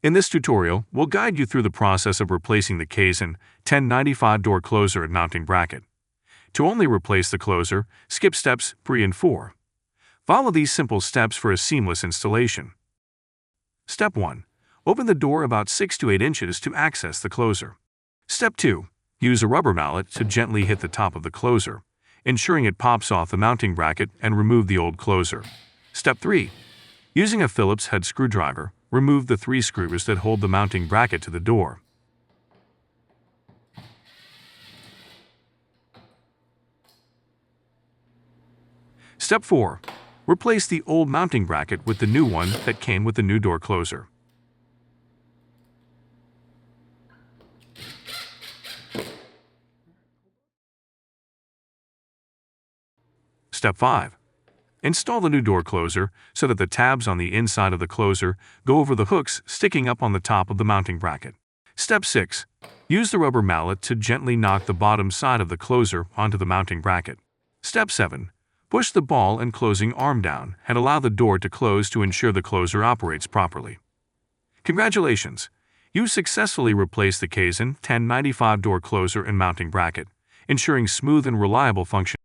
In this tutorial, we'll guide you through the process of replacing the Kason 1095 door closer and mounting bracket. To only replace the closer, skip steps 3 and 4. Follow these simple steps for a seamless installation. Step 1. Open the door about 6 to 8 inches to access the closer. Step 2. Use a rubber mallet to gently hit the top of the closer, ensuring it pops off the mounting bracket and remove the old closer. Step 3. Using a Phillips head screwdriver, remove the 3 screws that hold the mounting bracket to the door. Step 4. Replace the old mounting bracket with the new one that came with the new door closer. Step 5. Install the new door closer so that the tabs on the inside of the closer go over the hooks sticking up on the top of the mounting bracket. Step 6. Use the rubber mallet to gently knock the bottom side of the closer onto the mounting bracket. Step 7. Push the ball and closing arm down and allow the door to close to ensure the closer operates properly. Congratulations! You successfully replaced the Kason 1095 door closer and mounting bracket, ensuring smooth and reliable function.